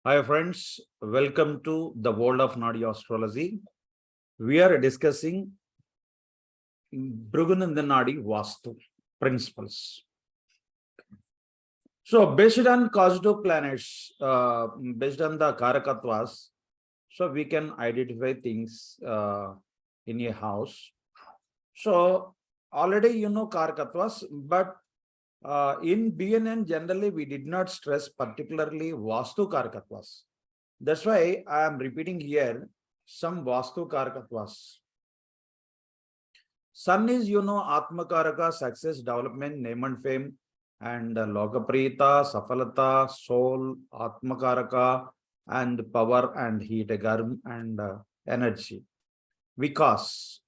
Hi friends, welcome to the world of Nadi astrology. We are discussing Brigu Nadi Vasthu principles. So based on cosmic planets, based on the Karakatwas, so we can identify things in a house. So already you know Karakatwas, but in BNN generally we did not stress particularly Vastu Karakatwas. That's why I am repeating here some Vastu Karakatwas. Sun is, Atmakaraka, success, development, name and fame, and Lokaprita, Safalata, soul, Atmakaraka, and power and heat, garm and energy. Vikas.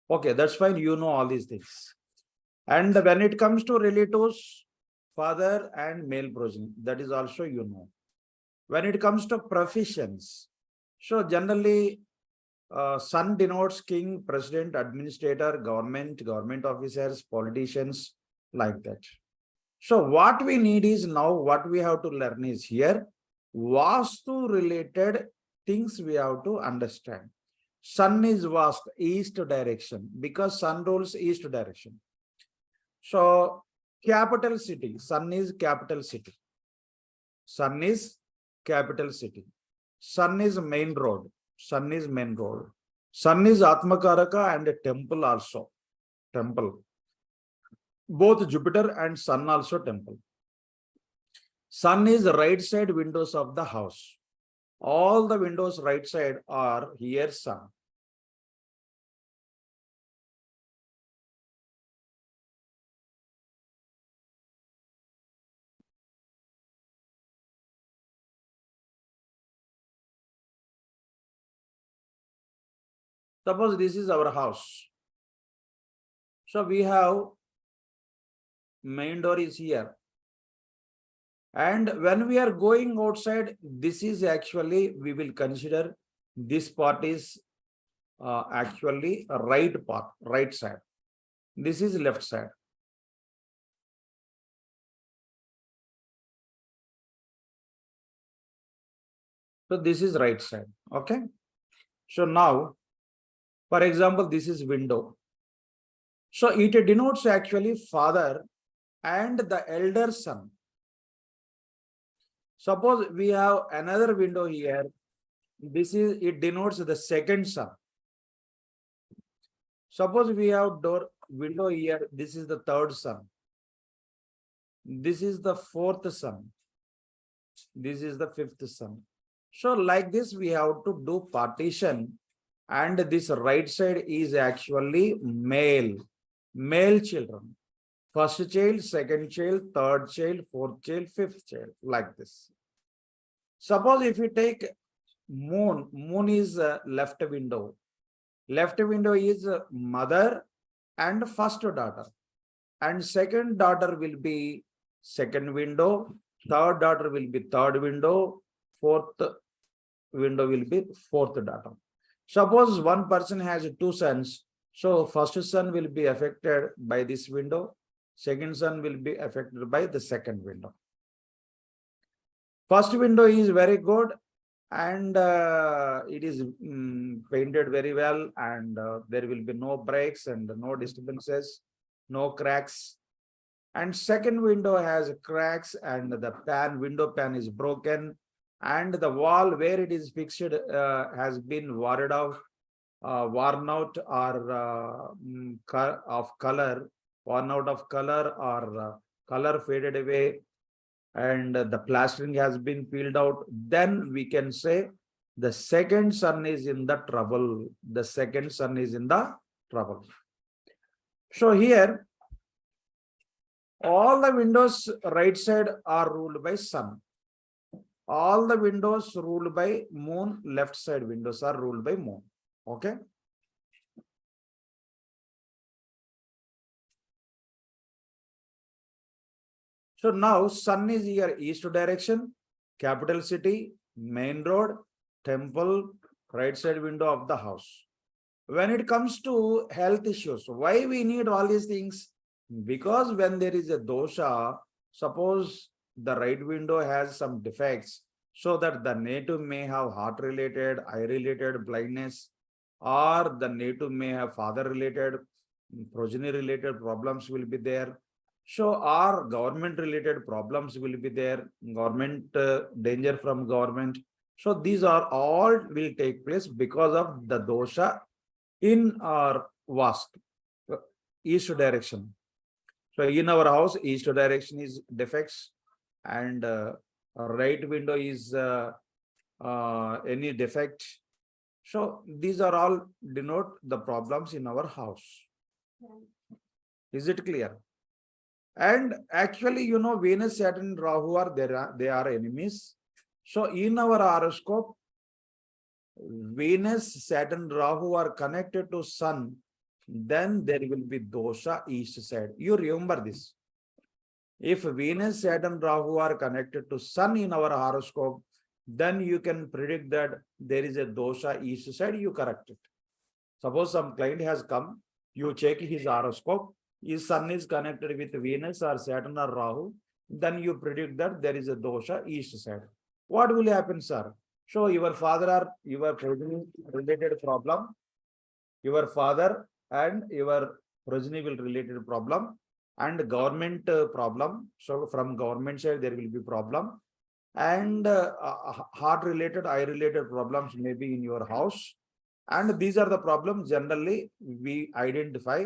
Okay, that's fine. You know all these things. And when it comes to relatives, father and male progeny, that is also you know. When it comes to professions, so generally Sun denotes king, president, administrator, government officers, politicians, like that. So what we need is now, what we have to learn is here, Vastu related things we have to understand. Sun is vast, east direction, because sun rules east direction. So capital city, sun is capital city. Sun is capital city. Sun is main road. Sun is main road. Sun is Atmakaraka and a temple also. Temple. Both Jupiter and Sun also temple. Sun is right side windows of the house. All the windows right side are here Sun. Suppose this is our house. So we have main door is here. And when we are going outside, this is actually, we will consider this part is actually a right part, right side. This is left side. So this is right side. Okay. So now, for example, this is window. So it denotes actually father and the elder son. Suppose we have another window here. It denotes the second son. Suppose we have window here. This is the third son. This is the fourth son. This is the fifth son. So like this, we have to do partition. And this right side is actually male children. First child, second child, third child, fourth child, fifth child, like this. Suppose if you take moon is left window. Left window is mother and first daughter. And second daughter will be second window. Third daughter will be third window. Fourth window will be fourth daughter. Suppose one person has two sons. So first son will be affected by this window. Second son will be affected by the second window. First window is very good and it is painted very well, and there will be no breaks and no disturbances, no cracks. And second window has cracks and the window pan is broken, and the wall where it is fixed has been worn out or worn out of color or color faded away, and the plastering has been peeled out, then we can say the second son is in the trouble. The second son is in the trouble. So here, all the windows right side are ruled by sun. All the windows ruled by moon, left side windows are ruled by moon. Okay. So now sun is here east direction, capital city, main road, temple, right side window of the house. When it comes to health issues, why we need all these things? Because when there is a dosha, suppose the right window has some defects, so that the native may have heart-related, eye-related blindness, or the native may have father-related, progeny-related problems will be there. So, or government-related problems will be there, government danger from government. So, these are all will take place because of the dosha in our Vasthu, east direction. So, in our house, east direction is defects, and right window is any defect. So these are all denote the problems in our house. Is it clear? And actually, you know, Venus, Saturn, Rahu are there, they are enemies. So in our horoscope, Venus, Saturn, Rahu are connected to Sun, then there will be dosha east side. You remember this. If Venus, Saturn, Rahu are connected to Sun in our horoscope, then you can predict that there is a dosha east side, you correct it. Suppose some client has come, you check his horoscope, his Sun is connected with Venus or Saturn or Rahu, then you predict that there is a dosha east side. What will happen, sir? So your father or your progeny related problem, your father and your progeny will related problem, and government problem. So from government side there will be problem, and heart related, eye related problems may be in your house. And these are the problems generally we identify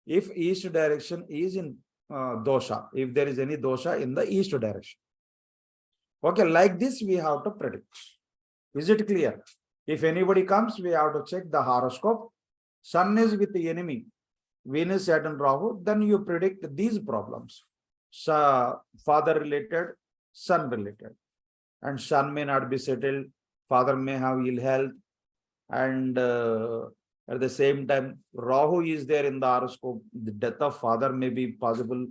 if east direction is in dosha, if there is any dosha in the east direction. Okay, like this we have to predict. Is it clear? If anybody comes, we have to check the horoscope. Sun is with the enemy, Venus, Saturn, Rahu, then you predict these problems. So, father related, son related. And son may not be settled, father may have ill health, and at the same time, Rahu is there in the horoscope, the death of father may be possible.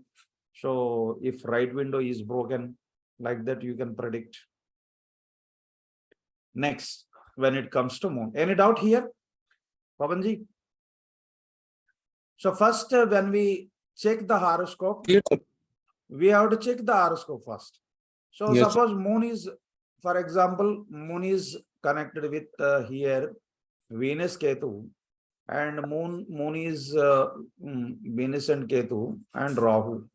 So, if right window is broken, like that you can predict. Next, when it comes to moon. Any doubt here, Pavanji? So first, when we check the horoscope, we have to check the horoscope first. So suppose moon is, for example, moon is connected with here Venus Ketu, and moon is Venus and Ketu and Rahu.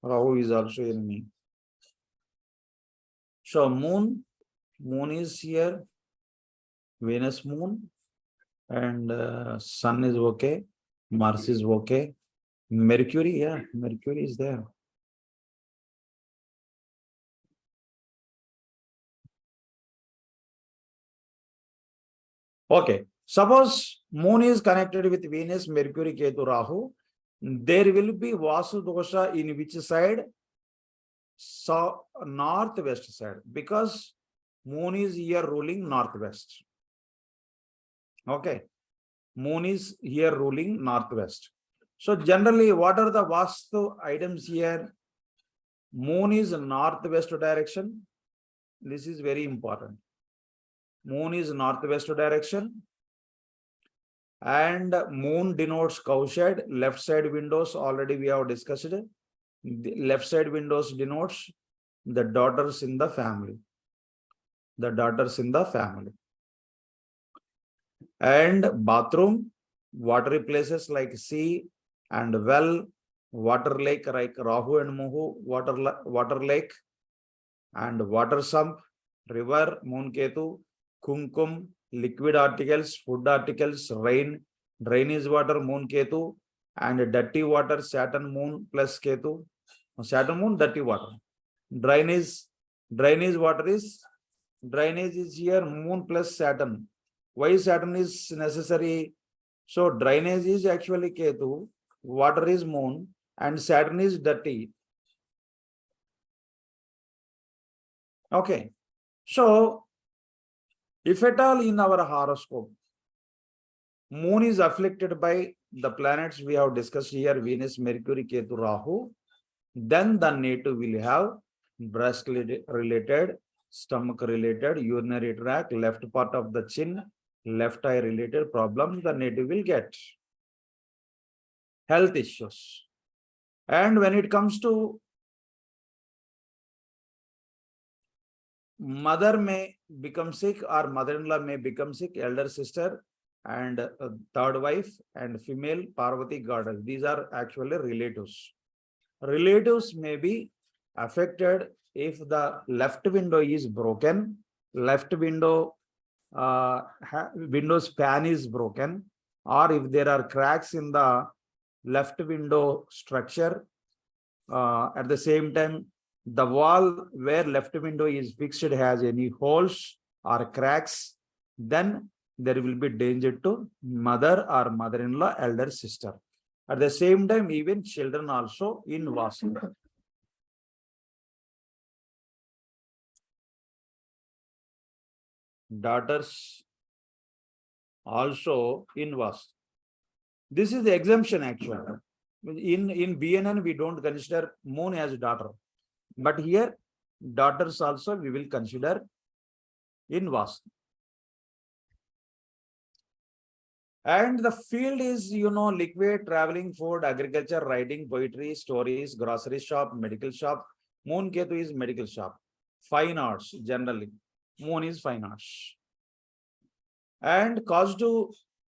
Rahu is also enemy. So moon is here, Venus moon, and sun is okay, Mars is okay, Mercury, yeah, Mercury is there. Okay, suppose moon is connected with Venus, Mercury, Ketu, Rahu, there will be Vasu dosha in which side? So northwest side, because moon is here ruling northwest. Okay, moon is here ruling northwest. So generally, what are the Vastu items here? Moon is northwest direction. This is very important. Moon is northwest direction. And moon denotes cow shed. Left side windows already we have discussed. The left side windows denotes the daughters in the family. The daughters in the family. And bathroom, watery places like sea and well, water lake like Rahu and Muhu, water lake, and water sump, river, moon ketu, kumkum, liquid articles, food articles, rain, drainage water, moon ketu, and dirty water, Saturn moon plus ketu, Saturn moon, dirty water. Drainage water is, drainage is here, moon plus Saturn. Why Saturn is necessary? So drainage is actually Ketu, water is moon, and Saturn is dirty. Okay. So if at all in our horoscope, moon is afflicted by the planets we have discussed here, Venus, Mercury, Ketu, Rahu, then the native will have breast related, stomach related, urinary tract, left part of the chin, left eye related problems the native will get. Health issues. And when it comes to mother may become sick or mother-in-law may become sick, elder sister and third wife and female Parvati goddess. These are actually relatives. Relatives may be affected if the left window is broken, left window window span is broken, or if there are cracks in the left window structure. At the same time, the wall where left window is fixed has any holes or cracks, then there will be danger to mother or mother-in-law, elder sister. At the same time, even children also in Vasthu. Daughters also in Vasthu. This is the exemption actually. In BNN, we don't consider moon as daughter. But here, daughters also we will consider in Vasthu. And the field is, liquid, traveling, food, agriculture, writing, poetry, stories, grocery shop, medical shop. Moon Ketu is medical shop. Fine arts, generally. Moon is fine arts. And causative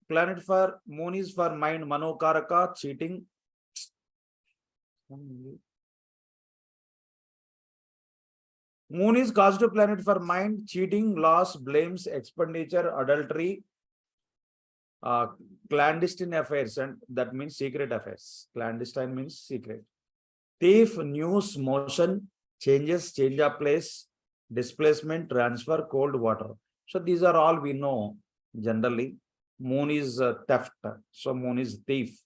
planet for moon is for mind, Manokaraka, cheating. Moon is causative planet for mind, cheating, loss, blames, expenditure, adultery, clandestine affairs, and that means secret affairs. Clandestine means secret. Thief, news, motion, changes, change of place, displacement, transfer, cold water. So these are all we know generally. Moon is theft, so moon is thief.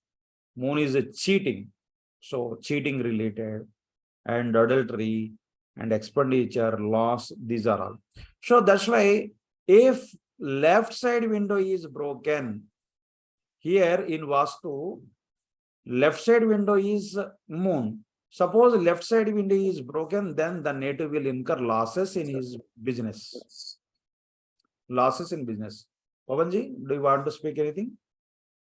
Moon is cheating, so cheating related, and adultery and expenditure, loss, these are all. So that's why if left side window is broken, here in Vasthu, left side window is moon. Suppose left side window is broken, then the native will incur losses in his business. Losses in business. Pavanji, do you want to speak anything?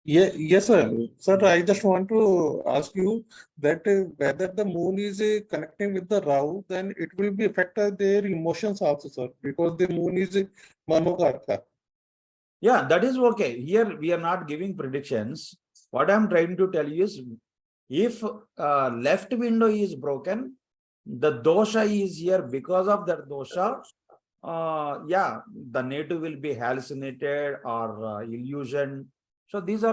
Yeah, yes, sir. Sir, I just want to ask you that whether the moon is connecting with the Rahu, then it will be affect their emotions also, sir, because the moon is Manokarka. Yeah, that is okay. Here we are not giving predictions. What I'm trying to tell you is, if left window is broken, the dosha is here. Because of that dosha, yeah, the native will be hallucinated or illusion. So these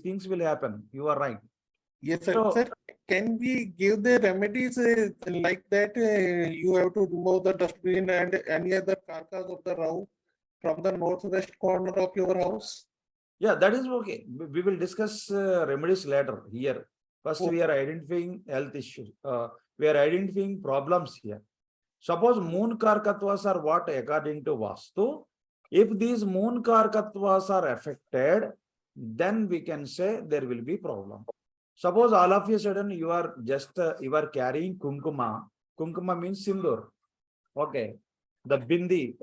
things will happen. You are right. Yes, sir. So, Sir, can we give the remedies like that? You have to remove the dustbin and any other karkas of the Rahu from the northwest corner of your house? yeah, that is okay. We will discuss remedies later here. First, we are identifying health issues. We are identifying problems here. Suppose moon karkatvas are what according to Vastu. If these moon karkatvas are affected, then we can say there will be problem. Suppose all of a sudden you are just you are carrying kumkuma. Kumkuma means sindur. Okay, the bindi,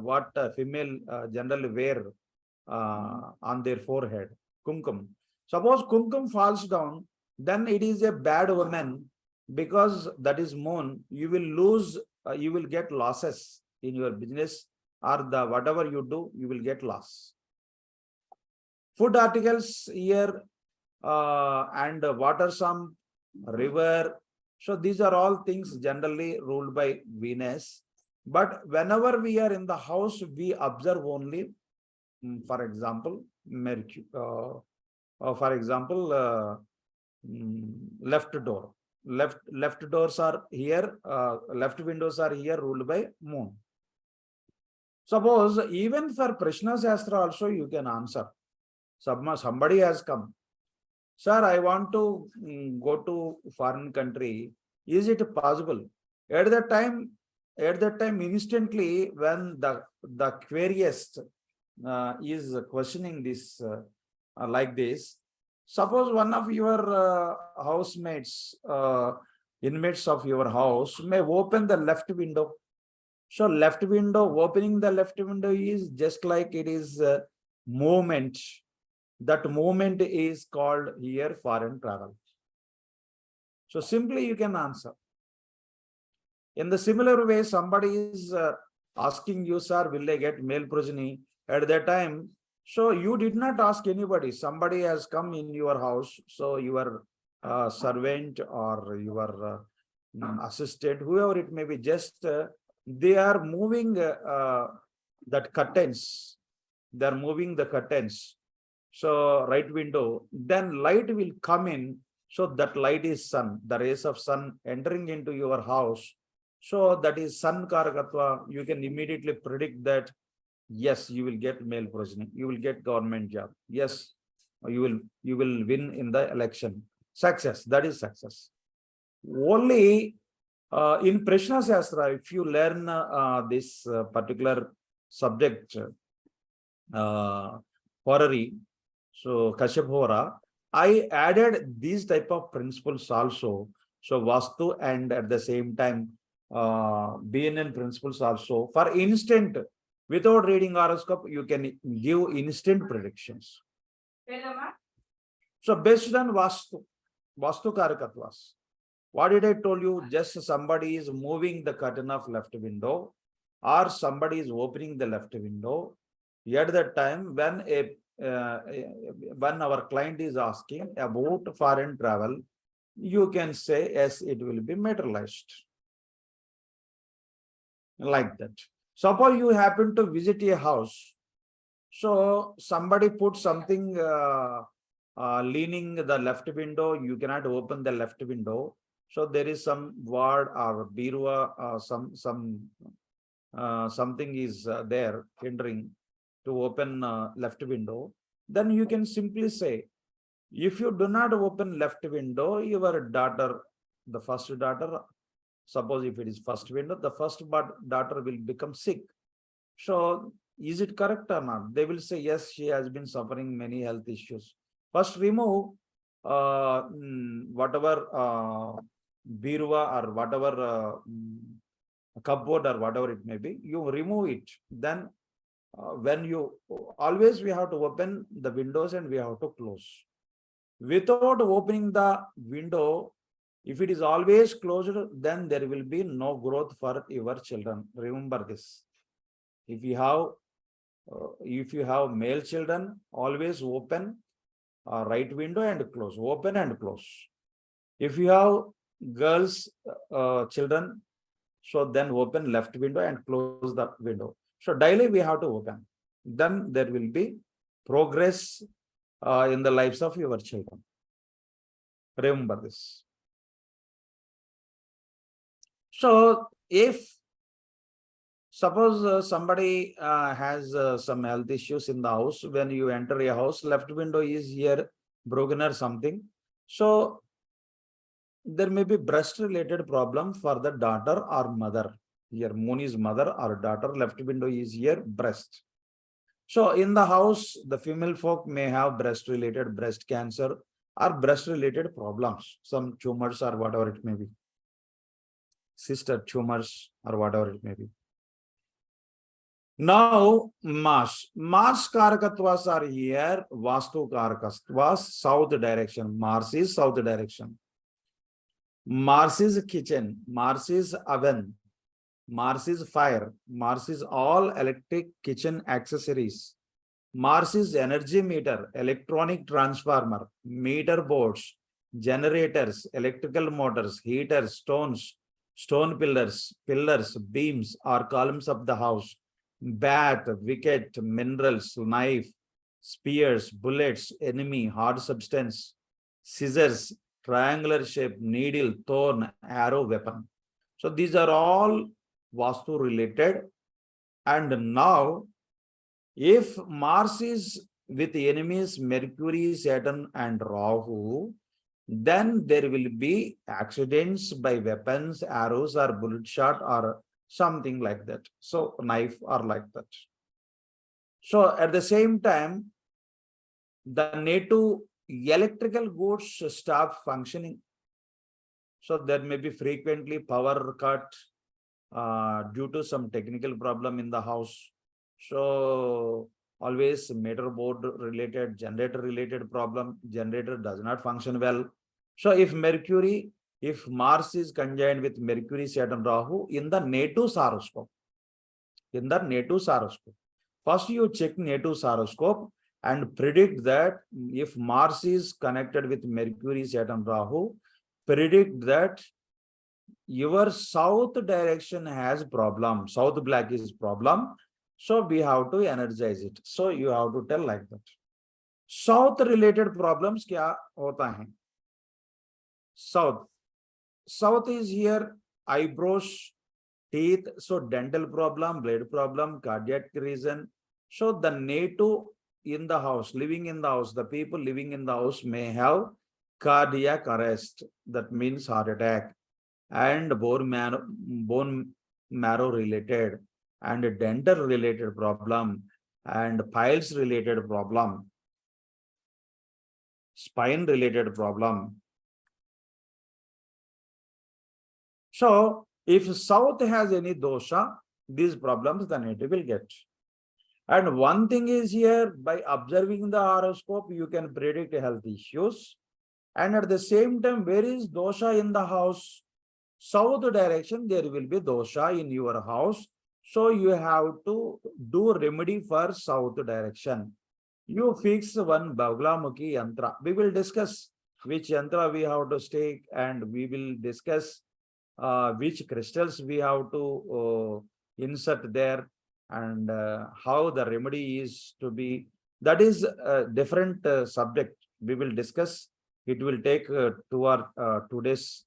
what female generally wear on their forehead, kumkum. Suppose kumkum falls down, then it is a bad omen, because that is moon. You will lose, you will get losses in your business, or the whatever you do, you will get loss. Food articles here and water sump, river. So these are all things generally ruled by Venus. But whenever we are in the house, we observe only, for example, Mercury. For example, left door. Left doors are here. Left windows are here ruled by moon. Suppose even for Prashna Shastra also you can answer. Somebody has come. Sir, I want to go to foreign country. Is it possible? At that time, instantly, when the queryist is questioning this like this, suppose one of your housemates, inmates of your house may open the left window. So left window, opening the left window is just like it is movement. That movement is called here foreign travel. So simply you can answer. In the similar way, somebody is asking you, sir, will I get male progeny? At that time, so you did not ask anybody. Somebody has come in your house. So your servant or your assistant, whoever it may be, just they are moving that curtains. They are moving the curtains. So right window, then light will come in. So that light is sun, the rays of sun entering into your house. So that is sun karakatva. You can immediately predict that, yes, you will get male progeny, you will get government job. Yes, you will win in the election. Success, that is success. Only in Prashna Shastra, if you learn this particular subject, horary, so Kashyapa Hora, I added these type of principles also. So Vasthu and at the same time BNN principles also. For instant, without reading horoscope, you can give instant predictions. So based on Vasthu Karakatwas. What did I told you? Just somebody is moving the curtain of left window or somebody is opening the left window. At that time, when our client is asking about foreign travel, you can say, yes, it will be materialized. Like that. Suppose you happen to visit a house. So somebody put something leaning the left window, you cannot open the left window. So there is some word or birua, something is there hindering to open left window. Then you can simply say, if you do not open left window, your daughter, the first daughter, suppose if it is first window, the first daughter will become sick. So is it correct or not? They will say, yes, she has been suffering many health issues. First remove whatever birua or whatever cupboard or whatever it may be, you remove it. Then when you always we have to open the windows and we have to close. Without opening the window, if it is always closed, then there will be no growth for your children. Remember this. If you have male children, always open right window and close, open and close. If you have girls children, so then open left window and close the window. So daily we have to open. Then there will be progress in the lives of your children. Remember this. So if suppose somebody has some health issues in the house, when you enter a house, left window is here broken or something. So there may be breast related problem for the daughter or mother. Here moon is mother or daughter, left window is here breast. So in the house, the female folk may have breast related breast cancer or breast related problems, some tumors or whatever it may be, sister tumors or whatever it may be. Now Mars Karakatwas are here, Vastu Karakatwas south direction. Mars is south direction. Mars is kitchen, Mars is oven, Mars is fire, Mars is all electric kitchen accessories. Mars is energy meter, electronic transformer, meter boards, generators, electrical motors, heaters, stone pillars, beams or columns of the house, bat, wicket, minerals, knife, spears, bullets, enemy, hard substance, scissors, triangular shape, needle, thorn, arrow, weapon. So these are all Vastu related. And now, if Mars is with enemies Mercury, Saturn and Rahu, then there will be accidents by weapons, arrows or bullet shot or something like that. So knife or like that. So at the same time, the native electrical goods stop functioning. So there may be frequently power cut due to some technical problem in the house. So always meter board related, generator related problem, generator does not function well. So if Mars is conjoined with Mercury, Saturn, Rahu in the native horoscope, in the native horoscope. First, you check native horoscope and predict that if Mars is connected with Mercury, Saturn, Rahu, predict that your south direction has problem, south black is problem. So we have to energize it. So you have to tell like that. South related problems kya hota hai? South is here eyebrows, teeth, so dental problem, blood problem, cardiac reason. So the native in the house, living in the house, the people living in the house may have cardiac arrest, that means heart attack, and bone marrow related, and dental related problem, and piles related problem, spine related problem. So if south has any dosha, these problems the native will get. And one thing is here, by observing the horoscope, you can predict health issues. And at the same time, where is dosha in the house? South direction, there will be dosha in your house. So you have to do remedy for south direction. You fix one Baglamukhi yantra. We will discuss which yantra we have to stake, and we will discuss which crystals we have to insert there, and how the remedy is to be. That is a different subject. We will discuss. It will take 2 days.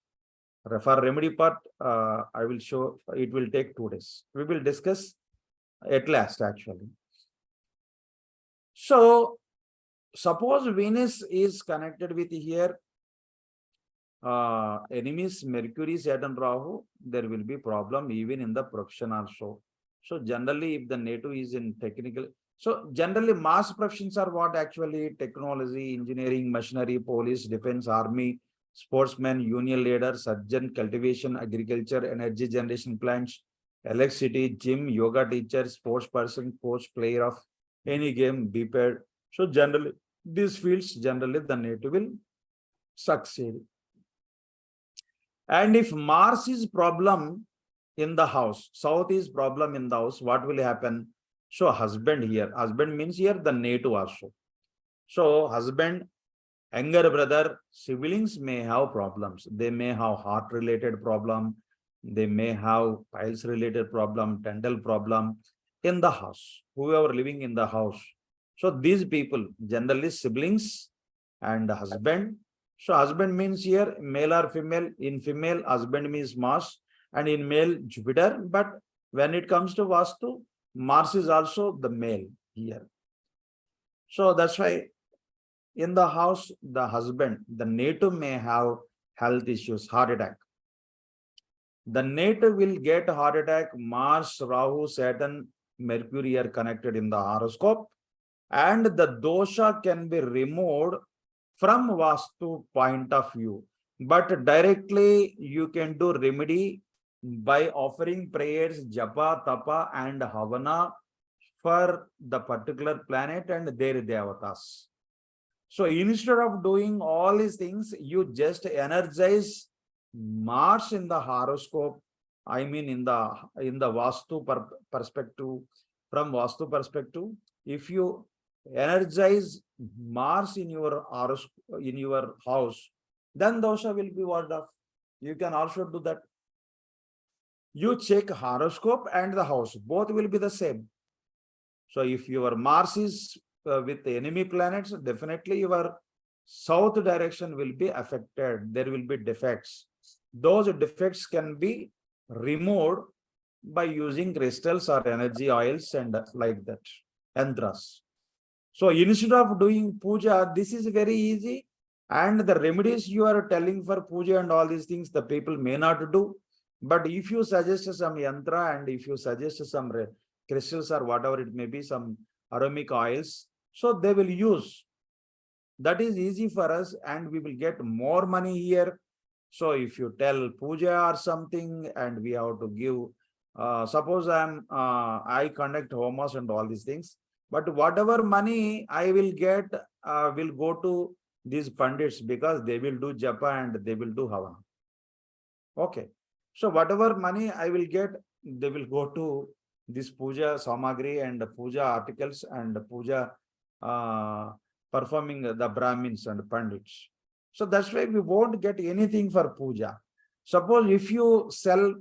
For remedy part, I will show. It will take 2 days. We will discuss at last actually. So suppose Venus is connected with here enemies Mercury, Saturn, Rahu, there will be problem even in the profession also. So generally, if the native is in technical, so generally mass professions are what? Actually technology, engineering, machinery, police, defense, army, sportsman, union leader, surgeon, cultivation, agriculture, energy generation plants, electricity, gym, yoga teacher, sports person, coach, player of any game, biped. So generally these fields, generally the native will succeed. And if Mars is problem in the house, south is problem in the house, what will happen? So husband here, husband means here the native also. So husband, younger brother, siblings may have problems. They may have heart related problem. They may have piles related problem, dental problem in the house, whoever living in the house. So these people, generally siblings and husband. So husband means here male or female. In female, husband means Mars, and in male, Jupiter. But when it comes to Vastu, Mars is also the male here. So that's why in the house, the husband, the native may have health issues, heart attack. The native will get heart attack. Mars, Rahu, Saturn, Mercury are connected in the horoscope, and the dosha can be removed from Vastu point of view. But directly you can do remedy by offering prayers, japa, tapa, and havana for the particular planet and their devatas. So instead of doing all these things, you just energize Mars in the horoscope. I mean, in the Vastu perspective, from Vastu perspective, if you energize Mars in your house, then dosha will be warded off. You can also do that. You check horoscope and the house, both will be the same. So if your Mars is with the enemy planets, definitely your south direction will be affected. There will be defects. Those defects can be removed by using crystals or energy oils and like that, yantras. So instead of doing puja, this is very easy. And the remedies you are telling for puja and all these things, the people may not do. But if you suggest some yantra and if you suggest some crystals or whatever it may be, some aromatic oils, so they will use. That is easy for us and we will get more money here. So if you tell puja or something and we have to give, suppose I conduct homas and all these things, but whatever money I will get will go to these pandits because they will do japa and they will do havana. Okay. So whatever money I will get, they will go to this puja samagri and puja articles and puja performing the Brahmins and Pandits. So that's why we won't get anything for puja. Suppose if you sell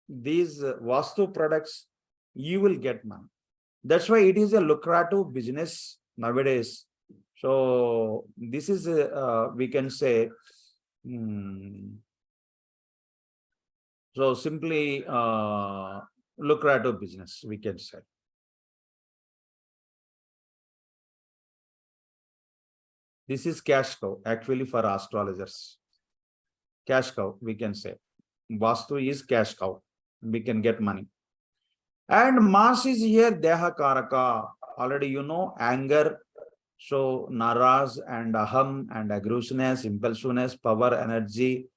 these Vastu products, you will get money. That's why it is a lucrative business nowadays. So this is, we can say, so simply lucrative business, we can say. This is cash cow, actually, for astrologers. Cash cow, we can say. Vastu is cash cow. We can get money. And Mars is here, Deha Karaka. Already you know, anger. So Naraz and Aham and aggressiveness, impulsiveness, power, energy,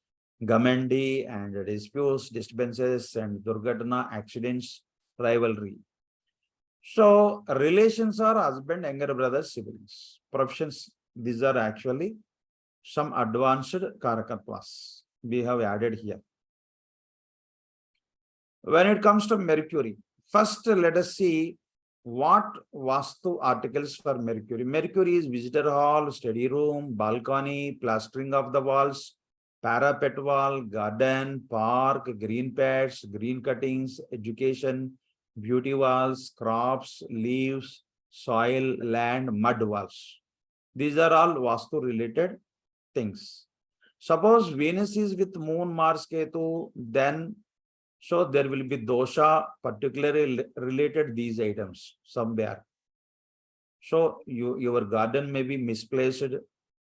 Gamendi and disputes, disturbances and Durgatana, accidents, rivalry. So relations are husband, younger brothers, siblings. Professions, these are actually some advanced Karakatwas we have added here. When it comes to Mercury, first let us see what Vastu articles for Mercury. Mercury is visitor hall, study room, balcony, plastering of the walls, parapet wall, garden, park, green pads, green cuttings, education, beauty walls, crops, leaves, soil, land, mud walls. These are all Vastu related things. Suppose Venus is with Moon, Mars, Ketu, then so there will be dosha particularly related these items somewhere. So your garden may be misplaced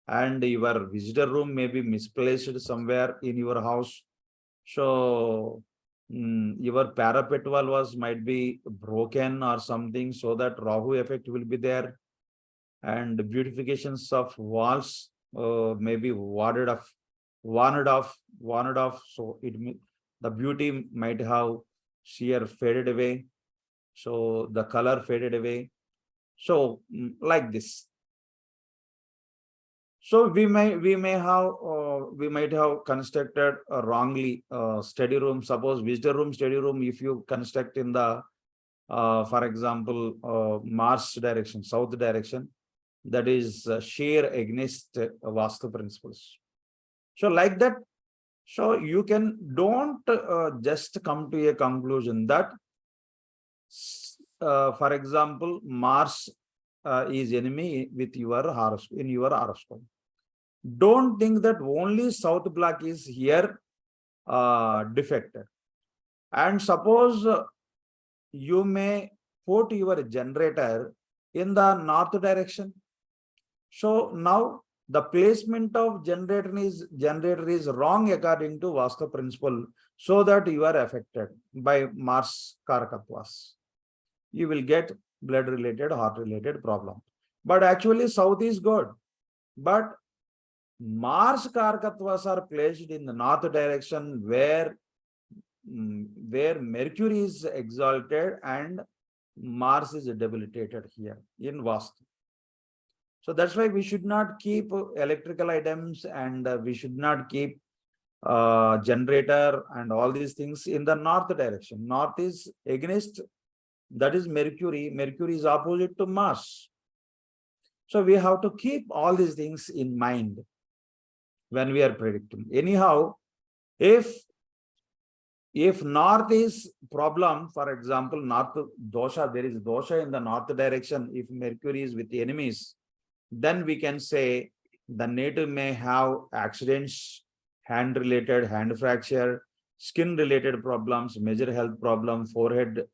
and your visitor room may be misplaced somewhere in your house. So your parapet wall might be broken or something, so that Rahu effect will be there. And the beautifications of walls may be warded off. So the beauty might have sheer faded away. So the color faded away. So like this. So we might have constructed wrongly study room. Suppose visitor room, study room, if you construct in the for example Mars direction, south direction, that is sheer against Vastu principles. So like that, so you don't just come to a conclusion that for example Mars is enemy with your horoscope, in your horoscope. Don't think that only south block is here defected. And suppose you may put your generator in the north direction. So now the placement of generator is wrong according to Vastu principle, so that you are affected by Mars Karakatwas. You will get blood related, heart related problem. But actually south is good. But Mars Karakatwas are placed in the north direction where Mercury is exalted and Mars is debilitated here in Vastu. So that's why we should not keep electrical items and we should not keep generator and all these things in the north direction. North is against, that is Mercury. Mercury is opposite to Mars. So we have to keep all these things in mind when we are predicting. Anyhow, if north is problem, for example, north dosha, there is dosha in the north direction, if Mercury is with the enemies, then we can say the native may have accidents, hand related, hand fracture, skin related problems, major health problem, forehead,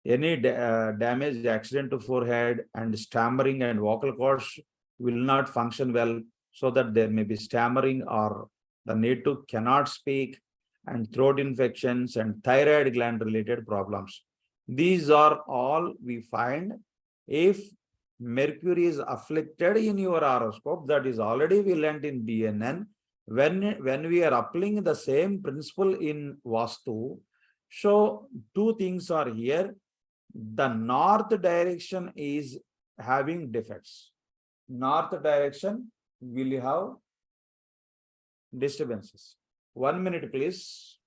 any damage, accident to forehead, and stammering and vocal cords will not function well, so that there may be stammering or the native cannot speak, and throat infections and thyroid gland related problems. These are all we find if Mercury is afflicted in your horoscope. That is already we learnt in BNN. When we are applying the same principle in Vastu, so two things are here. The north direction is having defects. North direction will have disturbances. 1 minute, please.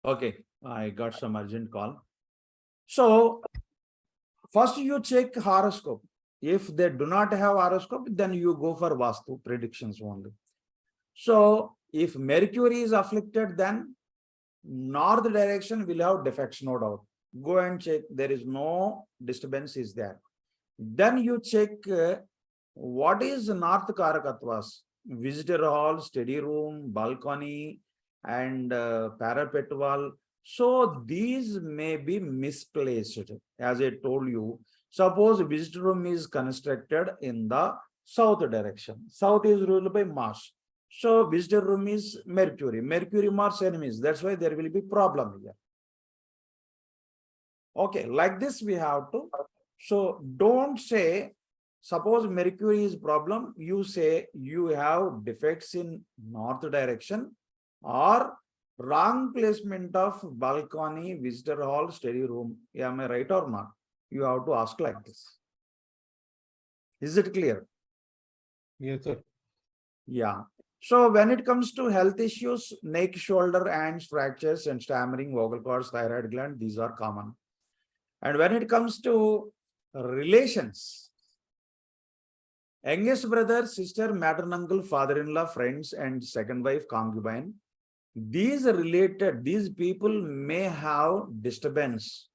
Okay, I got some urgent call. So first you check horoscope. If they do not have horoscope, then you go for Vastu predictions only. So if Mercury is afflicted, then north direction will have defects, no doubt. Go and check. There is no disturbance is there. Then you check what is North Karakatvas, visitor hall, study room, balcony, and parapet wall. So these may be misplaced. As I told you, suppose visitor room is constructed in the south direction. South is ruled by Mars. So visitor room is Mercury. Mercury Mars enemies. That's why there will be problem here. Okay, like this we have to. So don't say, suppose Mercury is problem, you say you have defects in north direction or wrong placement of balcony, visitor hall, study room. Am I right or not? You have to ask like this. Is it clear? Yes, sir. Yeah. So when it comes to health issues, neck, shoulder, hands, fractures, and stammering, vocal cords, thyroid gland, these are common. And when it comes to relations, youngest brother, sister, maternal uncle, father-in-law, friends, and second wife, concubine, these people may have disturbance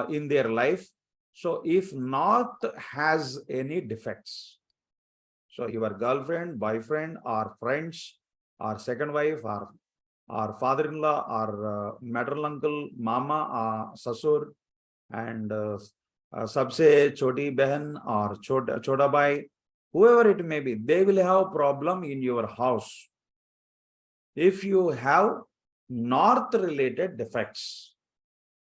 in their life. So if not has any defects, so your girlfriend, boyfriend, or friends, or second wife, or father-in-law, or maternal uncle, mama, sasur, and sabse choti behan or chota bai, whoever it may be, they will have problem in your house if you have north related defects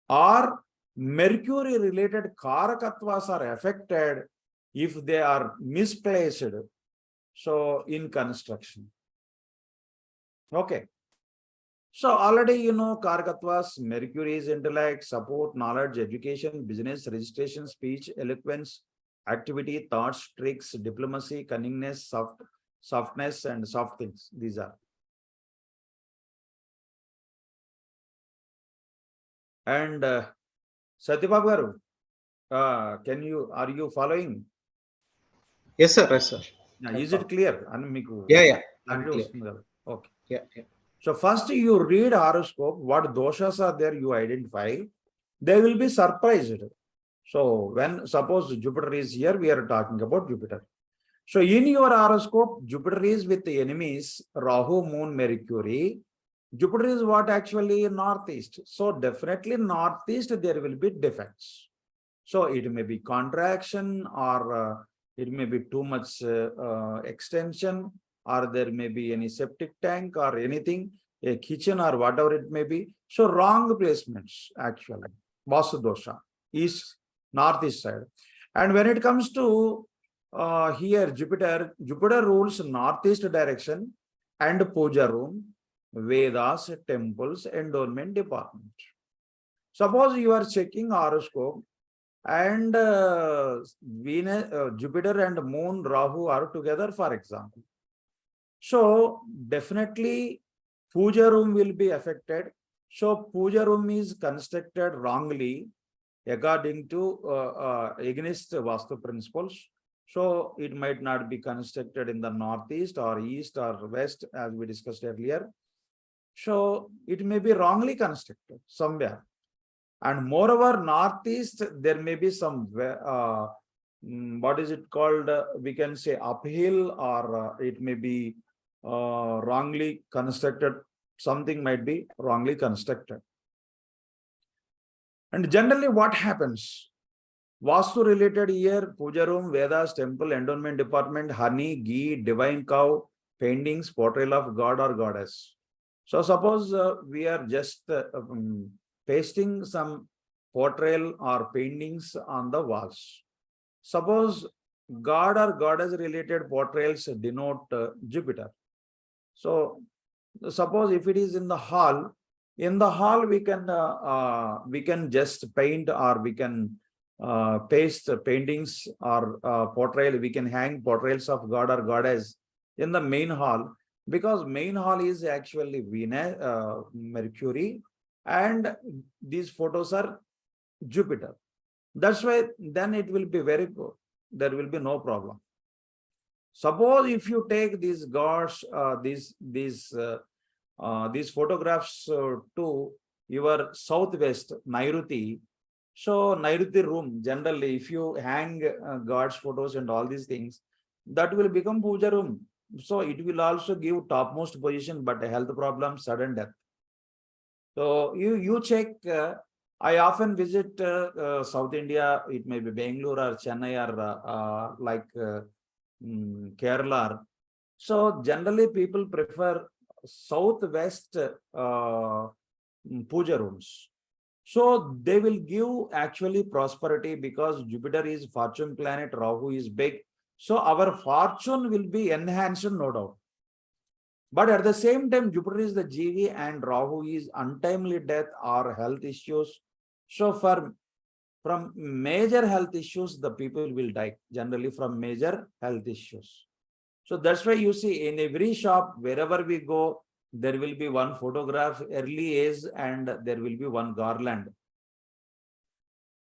or Mercury related karakatvas are affected if they are misplaced. So in construction. Okay. So already you know Karakatvas, Mercury is intellect, support, knowledge, education, business, registration, speech, eloquence, activity, thoughts, tricks, diplomacy, cunningness, softness, and soft things. These are. And Satyabab Garu, are you following? Yes, sir. Yes, sir. Is it clear? Yeah. I'm clear. Okay. Yeah. So first you read horoscope, what doshas are there you identify, they will be surprised. So when suppose Jupiter is here, we are talking about Jupiter. So in your horoscope, Jupiter is with the enemies, Rahu, Moon, Mercury. Jupiter is what actually northeast. So definitely northeast, there will be defects. So it may be contraction or it may be too much extension, or there may be any septic tank or anything, a kitchen or whatever it may be. So wrong placements actually. Vastu dosha, east, northeast side. And when it comes to here, Jupiter rules northeast direction and puja room, Vedas, temples, endowment department. Suppose you are checking horoscope and Venus, Jupiter and Moon, Rahu are together, for example. So definitely puja room will be affected. So puja room is constructed wrongly according to against Vastu principles. So it might not be constructed in the northeast or east or west, as we discussed earlier. So it may be wrongly constructed somewhere. And moreover, northeast, there may be some, what is it called? We can say uphill, or it may be wrongly constructed. Something might be wrongly constructed. And generally what happens? Vastu related here, puja room, Vedas, temple, endowment department, honey, ghee, divine cow, paintings, portrayal of god or goddess. So suppose we are just pasting some portrayal or paintings on the walls. Suppose god or goddess related portrayals denote Jupiter. So suppose if it is in the hall we can just paint, or we can paste paintings or portrayal. We can hang portrayals of god or goddess in the main hall, because main hall is actually Venus, Mercury, and these photos are Jupiter. That's why then it will be very good. There will be no problem. Suppose if you take these gods, these photographs to your southwest Nairuti. So Nairuti room, generally, if you hang gods photos and all these things, that will become puja room. So it will also give topmost position, but a health problem, sudden death. So you check. I often visit South India. It may be Bangalore or Chennai or Kerala. So generally, people prefer southwest puja rooms. So they will give actually prosperity because Jupiter is fortune planet, Rahu is big. So our fortune will be enhanced, no doubt. But at the same time, Jupiter is the GV and Rahu is untimely death or health issues. So from major health issues, the people will die, generally from major health issues. So that's why you see in every shop, wherever we go, there will be one photograph, early age, and there will be one garland.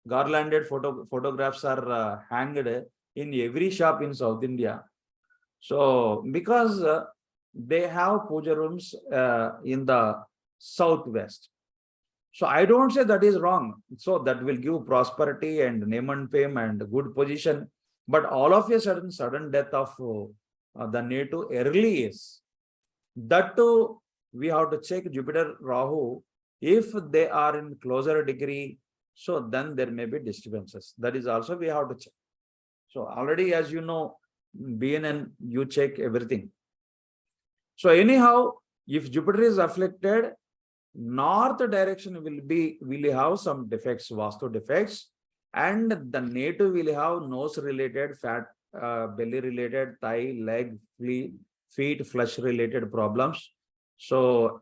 Garlanded photographs are hanged in every shop in South India. So because they have puja rooms in the southwest. So I don't say that is wrong. So that will give prosperity and name and fame and good position. But all of a sudden death of the native early is. That too, we have to check Jupiter, Rahu. If they are in closer degree, so then there may be disturbances. That is also we have to check. So already, as you know, BNN, you check everything. So anyhow, if Jupiter is afflicted, north direction will have some defects, Vastu defects, and the native will have nose related, fat, belly related, thigh, leg, feet, flesh related problems. So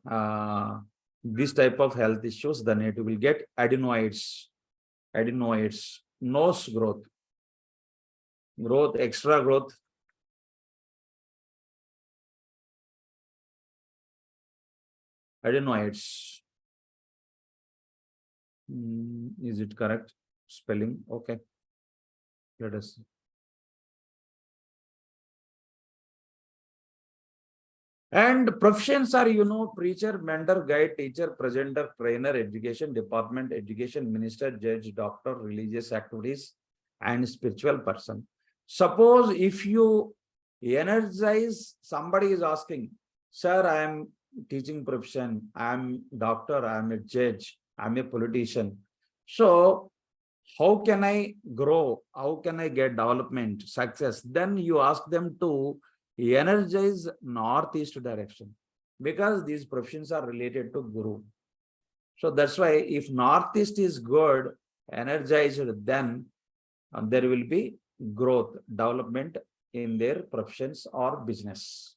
this type of health issues, the native will get adenoids, nose growth, extra growth. Adenoids. Is it correct spelling? Okay. Let us see. And professions are, preacher, mentor, guide, teacher, presenter, trainer, education department, education minister, judge, doctor, religious activities, and spiritual person. Suppose if you energize, somebody is asking, sir, I am teaching profession, I am doctor, I am a judge, I am a politician. So how can I grow? How can I get development, success? Then you ask them to energize northeast direction, because these professions are related to Guru. So that's why if northeast is good, energized, then there will be growth, development in their professions or business.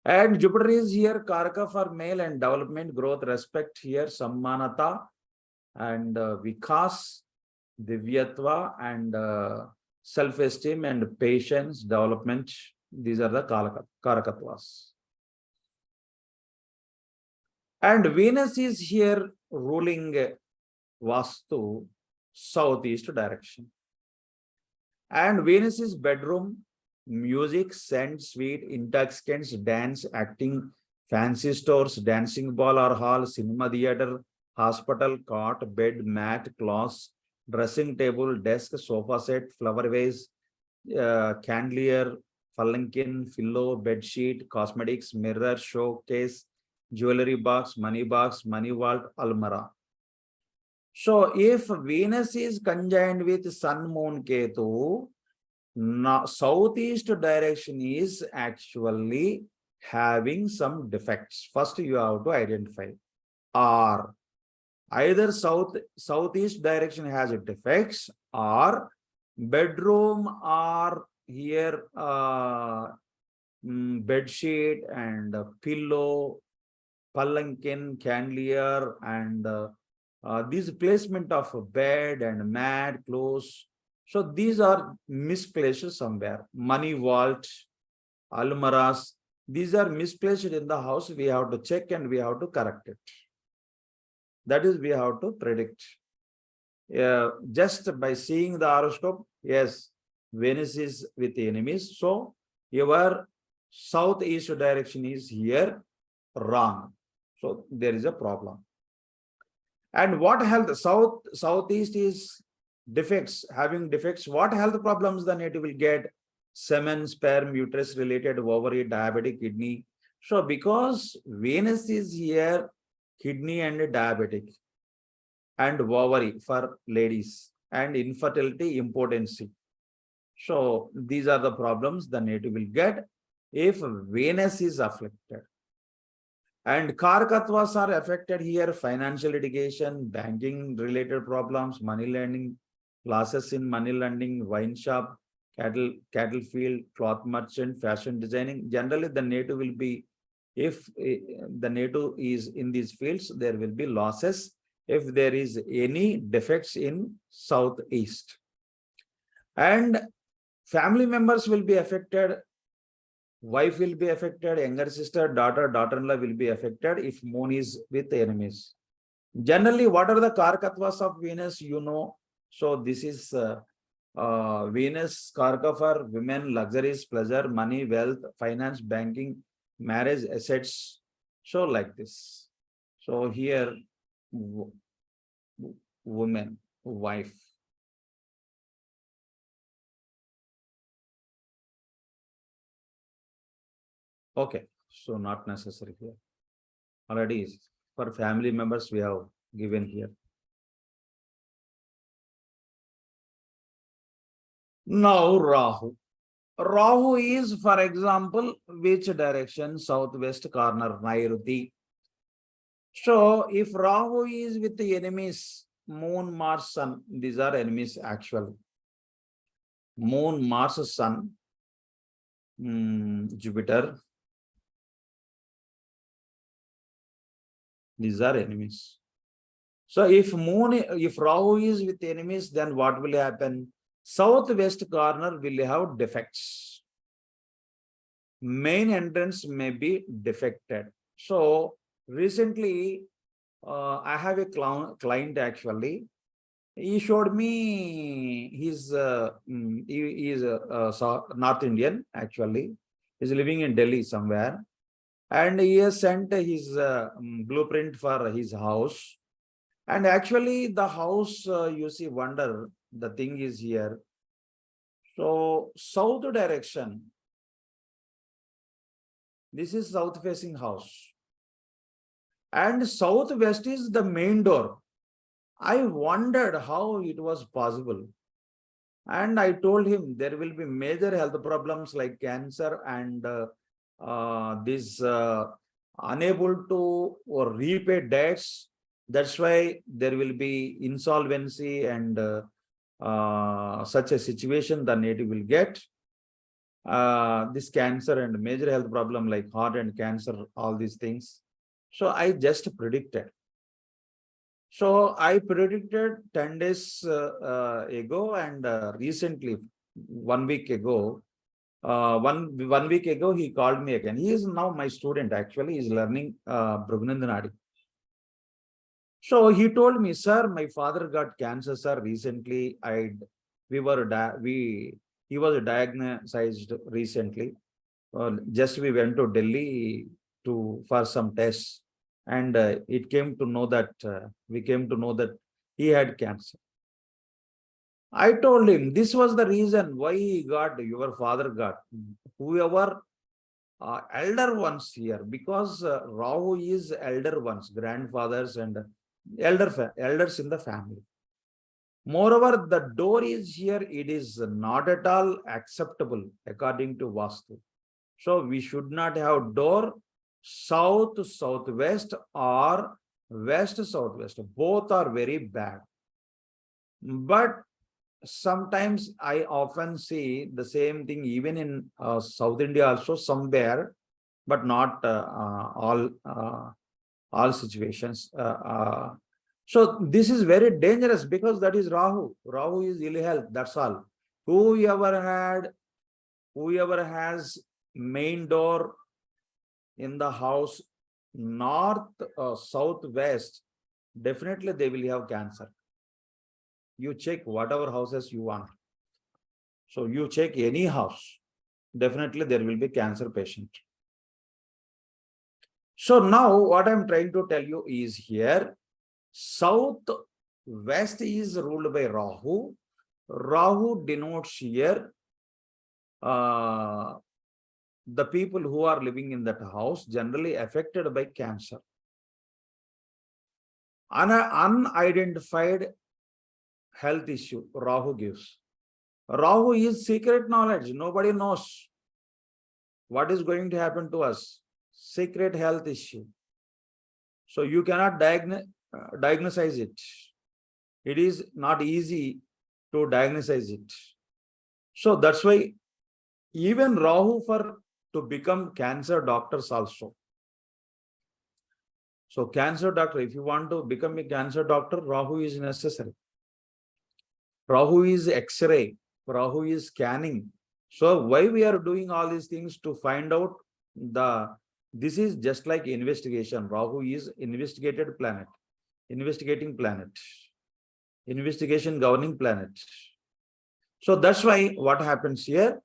And Jupiter is here, Karaka for male and development, growth, respect here, Sammanata and Vikas, Divyatva and self-esteem and patience, development. These are the Karakatwas. And Venus is here ruling Vasthu, southeast direction. And Venus is bedroom, music, scent, sweet, intoxicants, dance, acting, fancy stores, dancing ball or hall, cinema theater, hospital, cot, bed, mat, cloths, dressing table, desk, sofa set, flower vase, chandelier, palanquin, pillow, bed sheet, cosmetics, mirror, showcase, jewelry box, money vault, almara. So if Venus is conjoined with Sun, Moon, Ketu, southeast direction is actually having some defects. First, you have to identify. Or either southeast direction has defects, or bedroom or here bed sheet and pillow, palanquin, chandelier, and these placement of bed and mat, clothes. So these are misplaced somewhere. Money vault, almaras, these are misplaced in the house. We have to check and we have to correct it. That is, we have to predict. Just by seeing the horoscope, yes, Venus is with enemies. So your southeast direction is here wrong. So there is a problem. And what health? Southeast is defects, having defects. What health problems the native will get? Semen, sperm, uterus related, ovary, diabetic, kidney. So because Venus is here, kidney and diabetic, and ovary for ladies, and infertility, impotency. So these are the problems the native will get if Venus is afflicted. And Karakatvas are affected here: financial litigation, banking related problems, money lending, losses in money lending, wine shop, cattle field, cloth merchant, fashion designing. Generally, the native will be, if the native is in these fields, there will be losses if there is any defects in southeast. And family members will be affected. Wife will be affected, younger sister, daughter, daughter-in-law will be affected if moon is with enemies. Generally, what are the Karakatvas of Venus? You know, so this is Venus Karka for women, luxuries, pleasure, money, wealth, finance, banking, marriage, assets. So like this. So here, woman, wife. Okay, so not necessary here. Already for family members we have given here. Now Rahu. Rahu is, for example, which direction? Southwest corner, Nairuti. So if Rahu is with the enemies, Moon, Mars, Sun, these are enemies actually. Moon, Mars, Sun, Jupiter, these are enemies. So if Rahu is with enemies, then what will happen? Southwest corner will have defects. Main entrance may be defected. So recently, I have a client actually. He showed me his, he is North Indian actually. He's living in Delhi somewhere. And he has sent his blueprint for his house. And actually the house, you see, wonder, the thing is here. So south direction, this is south facing house. And southwest is the main door. I wondered how it was possible. And I told him there will be major health problems like cancer and this unable to repay debts. That's why there will be insolvency and such a situation the native will get. This cancer and major health problem like heart and cancer, all these things. So I just predicted. So I predicted 10 days ago, and recently, 1 week ago, one week ago, he called me again. He is now my student, actually. He is learning Brigu Nadi. So he told me, sir, my father got cancer, sir. Recently, he was diagnosed recently. Just we went to Delhi for some tests, and we came to know that he had cancer. I told him this was the reason why your father got, whoever elder ones here, because Rahu is elder ones, grandfathers and elders in the family. Moreover, the door is here, it is not at all acceptable according to Vasthu. So we should not have door south southwest or west southwest. Both are very bad. But sometimes I often see the same thing even in South India also somewhere, but not all situations. So this is very dangerous because that is Rahu. Rahu is ill health, that's all. Whoever has main door in the house north, southwest, definitely they will have cancer. You check whatever houses you want. So you check any house, definitely there will be cancer patient. So now what I'm trying to tell you is here, south west is ruled by Rahu. Rahu denotes here the people who are living in that house generally affected by cancer. Unidentified health issue Rahu gives. Rahu is secret knowledge. Nobody knows what is going to happen to us. Secret health issue. So you cannot diagnose it. It is not easy to diagnose it. So that's why even Rahu to become cancer doctors also. So cancer doctor, if you want to become a cancer doctor, Rahu is necessary. Rahu is X-ray. Rahu is scanning. So why we are doing all these things to find out this is just like investigation. Rahu is investigating planet, investigation governing planet. So that's why what happens here,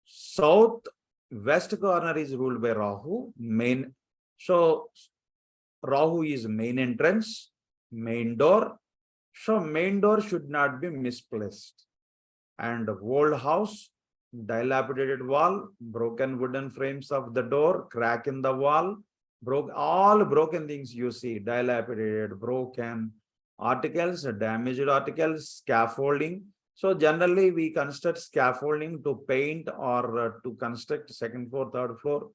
south west corner is ruled by Rahu, main. So Rahu is main entrance, main door. So main door should not be misplaced. And old house, dilapidated wall, broken wooden frames of the door, crack in the wall, all broken things you see, dilapidated, broken articles, damaged articles, scaffolding. So generally we construct scaffolding to paint or to construct second floor, third floor.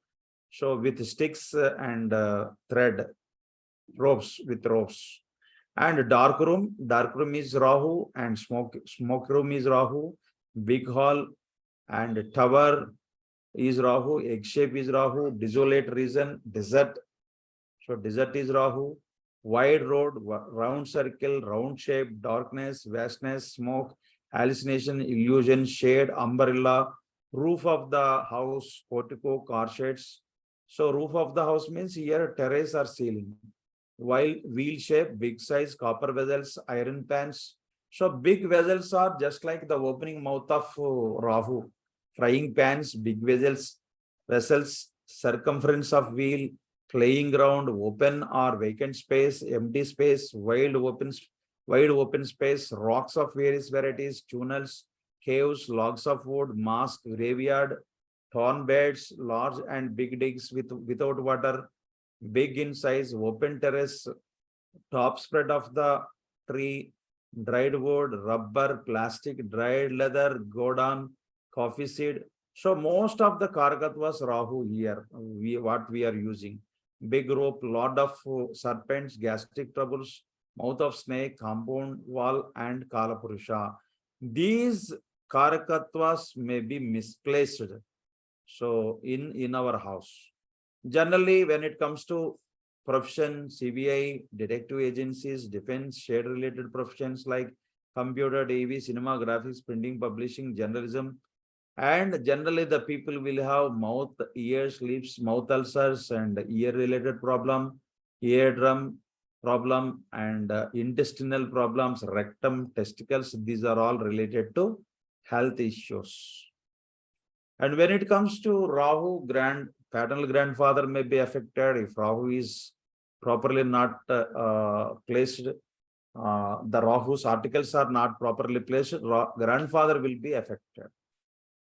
So with sticks and thread, ropes, with ropes. And dark room is Rahu, and smoke room is Rahu, big hall and tower is Rahu, egg shape is Rahu, desolate region, desert. So desert is Rahu, wide road, round circle, round shape, darkness, vastness, smoke, hallucination, illusion, shade, umbrella, roof of the house, portico, car shades. So roof of the house means here terrace or ceiling. While wheel shape, big size, copper vessels, iron pans. So big vessels are just like the opening mouth of Rahu. Frying pans, big vessels, circumference of wheel, playing ground, open or vacant space, empty space, wide open space, rocks of various varieties, tunnels, caves, logs of wood, mosque, graveyard, thorn beds, large and big digs without water, big in size, open terrace, top spread of the tree, dried wood, rubber, plastic, dried leather, godown, coffee seed. So most of the Karakatvas Rahu here, what we are using. Big rope, lot of serpents, gastric troubles, mouth of snake, compound wall, and Kalapurusha. These Karakatvas may be misplaced. So in our house. Generally, when it comes to profession, CBI, detective agencies, defense, shade-related professions like computer, TV, cinema, graphics, printing, publishing, journalism, and generally the people will have mouth, ears, lips, mouth ulcers, and ear-related problem, eardrum problem, and intestinal problems, rectum, testicles. These are all related to health issues. And when it comes to Rahu, paternal grandfather may be affected if Rahu is properly not placed. The Rahu's articles are not properly placed. Grandfather will be affected.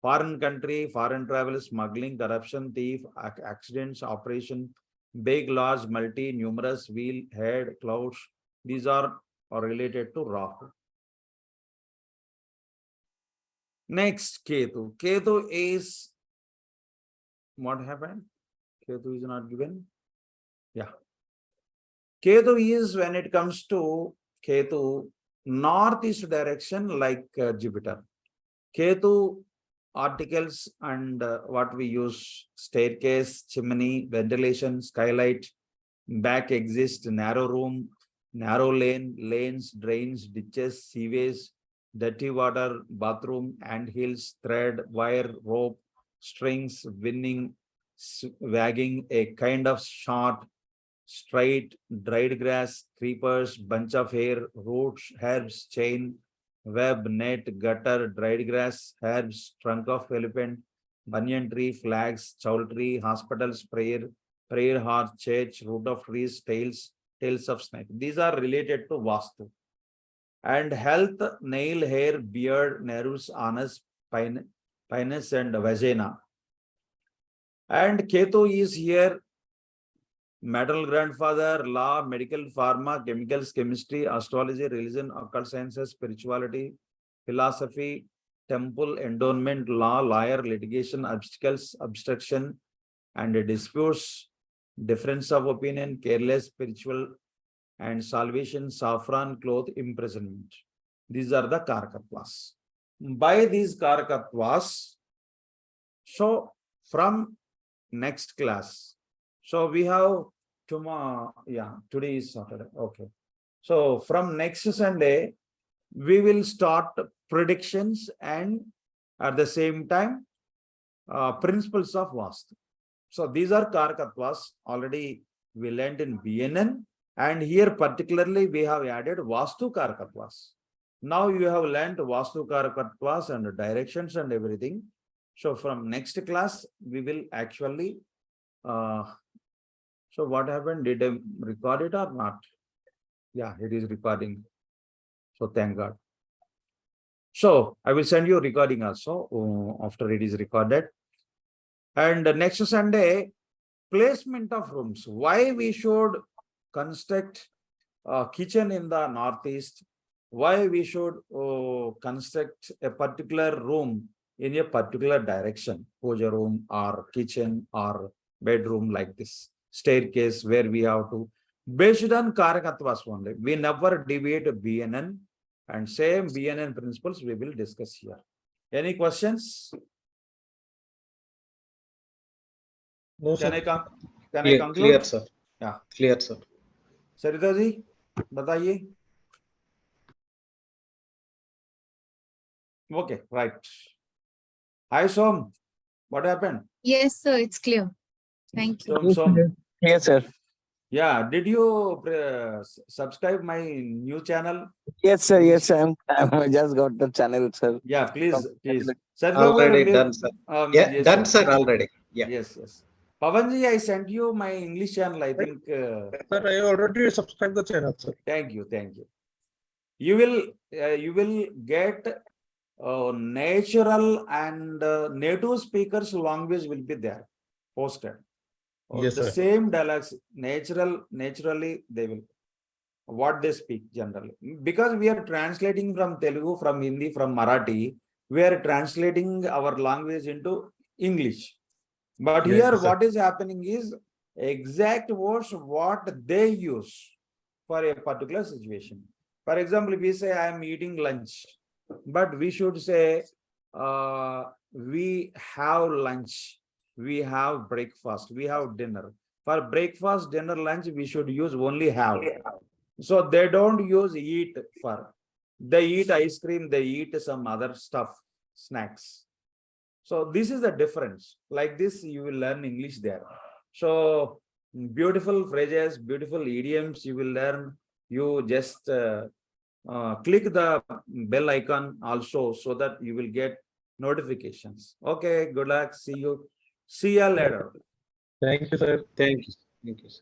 Foreign country, foreign travel, smuggling, corruption, thief, accidents, operation, big, large, multi, numerous, wheel, head, clouds. These are related to Rahu. Next, Ketu. Ketu is what happened? Ketu is not given. Yeah. Ketu is when it comes to Ketu, northeast direction like Jupiter. Ketu articles and what we use, staircase, chimney, ventilation, skylight, back exist, narrow room, narrow lane, lanes, drains, ditches, sewage, dirty water, bathroom, anthills, thread, wire, rope, strings, winning, wagging, a kind of short, straight, dried grass, creepers, bunch of hair, roots, herbs, chain, web, net, gutter, dried grass, herbs, trunk of elephant, banyan tree, flags, chowl tree, hospitals, prayer heart, church, root of trees, tails of snake. These are related to Vastu. And health, nail, hair, beard, nerves, anus, penis and vagina. And Ketu is here, maternal grandfather, law, medical, pharma, chemicals, chemistry, astrology, religion, occult sciences, spirituality, philosophy, temple, endowment, law, lawyer, litigation, obstacles, obstruction, and disputes, difference of opinion, careless, spiritual, and salvation, saffron, cloth, imprisonment. These are the Karakattvas. By these Karakattvas, so from next class, so we have tomorrow, today is Saturday, okay. So from next Sunday, we will start predictions and at the same time, principles of Vastu. So these are Karakattvas, already we learned in BNN, and here particularly we have added Vastu Karakattvas. Now you have learned Vastu Karakattvas and directions and everything. So from next class, we will actually, so what happened? Did I record it or not? Yeah, it is recording. So thank God. So I will send you a recording also after it is recorded. And next Sunday, placement of rooms. Why we should construct a kitchen in the northeast? Why we should construct a particular room in a particular direction? Puja room or kitchen or bedroom like this. Staircase where we have to. Based on Karakattvas only. We never deviate BNN, and same BNN principles we will discuss here. Any questions? No, sir. Can I conclude? Clear, sir. Yeah. Clear, sir. Sarita ji, बताइए. Okay, right. Hi, Som. What happened? Yes, sir, it's clear. Thank you. Som. Yes, sir. Yeah, did you subscribe my new channel? Yes, sir. Yes, sir. I just got the channel, sir. Yeah, please. Sarita Already ji, done, sir. yes, Yeah, done, sir, already. Yeah. Yes. Pavanji, I sent you my English channel, I think. Sir, I already subscribed the channel, sir. Thank you. You will get natural and native speakers language will be there posted. Yes, The sir. same dialects, naturally they will, what they speak generally. Because we are translating from Telugu, from Hindi, from Marathi, we are translating our language into English. But Yes, here sir. what is happening is exact words what they use for a particular situation. For example, if we say I am eating lunch, but we should say we have lunch, we have breakfast, we have dinner. For breakfast, dinner, lunch, we should use only have. So they don't use eat for. They eat ice cream, they eat some other stuff, snacks. So this is the difference. Like this, you will learn English there. So beautiful phrases, beautiful idioms you will learn. You just click the bell icon also so that you will get notifications. Okay, good luck. See you later. Thank you, sir. Thank you. Thank you, sir.